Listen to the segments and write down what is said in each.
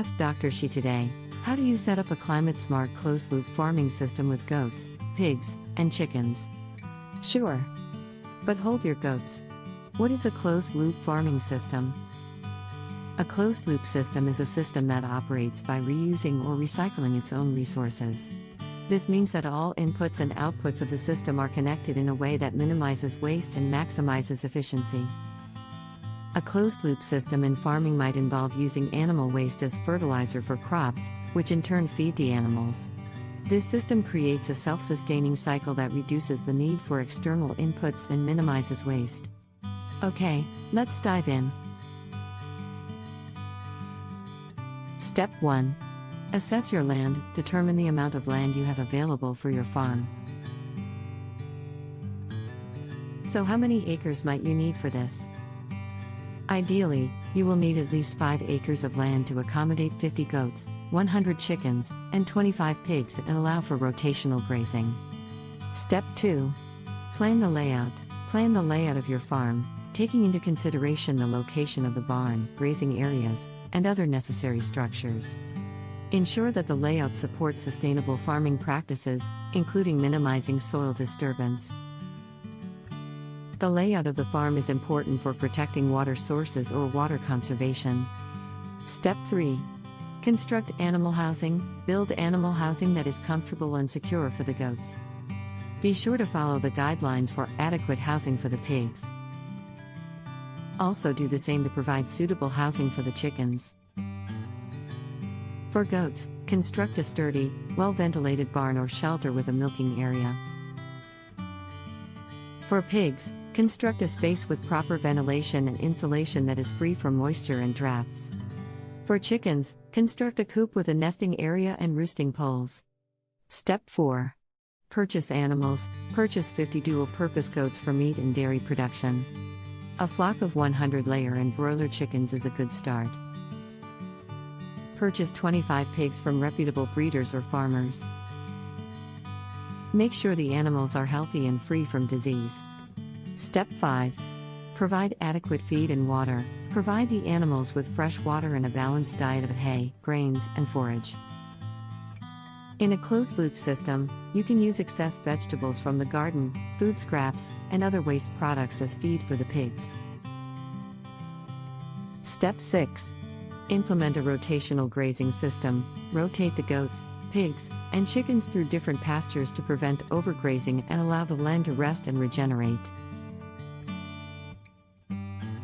Ask Dr. Shi today, how do you set up a climate-smart closed-loop farming system with goats, pigs, and chickens? Sure. But hold your goats. What is a closed-loop farming system? A closed-loop system is a system that operates by reusing or recycling its own resources. This means that all inputs and outputs of the system are connected in a way that minimizes waste and maximizes efficiency. A closed-loop system in farming might involve using animal waste as fertilizer for crops, which in turn feed the animals. This system creates a self-sustaining cycle that reduces the need for external inputs and minimizes waste. Okay, let's dive in. Step 1. Assess your land. Determine the amount of land you have available for your farm. So how many acres might you need for this? Ideally, you will need at least 5 acres of land to accommodate 50 goats, 100 chickens, and 25 pigs and allow for rotational grazing. Step 2. Plan the layout. Plan the layout of your farm, taking into consideration the location of the barn, grazing areas, and other necessary structures. Ensure that the layout supports sustainable farming practices, including minimizing soil disturbance. The layout of the farm is important for protecting water sources or water conservation. Step 3. Construct animal housing. Build animal housing that is comfortable and secure for the goats. Be sure to follow the guidelines for adequate housing for the pigs. Also do the same to provide suitable housing for the chickens. For goats, construct a sturdy, well-ventilated barn or shelter with a milking area. For pigs, construct a space with proper ventilation and insulation that is free from moisture and drafts. For chickens, construct a coop with a nesting area and roosting poles. Step 4. Purchase animals. Purchase 50 dual-purpose goats for meat and dairy production. A flock of 100 layer and broiler chickens is a good start. Purchase 25 pigs from reputable breeders or farmers. Make sure the animals are healthy and free from disease. Step 5. Provide adequate feed and water. Provide the animals with fresh water and a balanced diet of hay, grains, and forage. In a closed-loop system, you can use excess vegetables from the garden, food scraps, and other waste products as feed for the pigs. Step 6. Implement a rotational grazing system. Rotate the goats, pigs, and chickens through different pastures to prevent overgrazing and allow the land to rest and regenerate.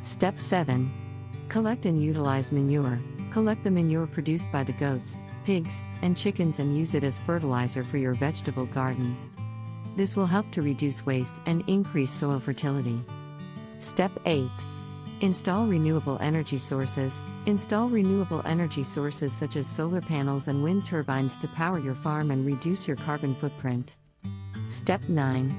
Step 7. Collect and utilize manure. Collect the manure produced by the goats, pigs, and chickens and use it as fertilizer for your vegetable garden. This will help to reduce waste and increase soil fertility. Step 8. Install renewable energy sources. Install renewable energy sources such as solar panels and wind turbines to power your farm and reduce your carbon footprint. Step 9.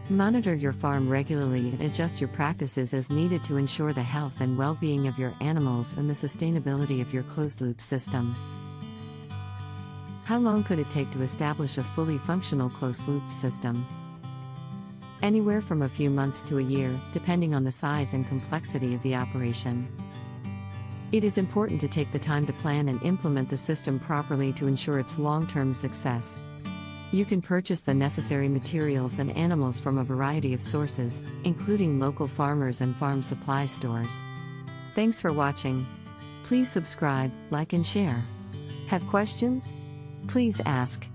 Monitor your farm regularly and adjust your practices as needed to ensure the health and well-being of your animals and the sustainability of your closed-loop system. How long could it take to establish a fully functional closed-loop system? Anywhere from a few months to a year, depending on the size and complexity of the operation. It is important to take the time to plan and implement the system properly to ensure its long-term success. You can purchase the necessary materials and animals from a variety of sources, including local farmers and farm supply stores. Thanks for watching. Please subscribe, like and share. Have questions? Please ask.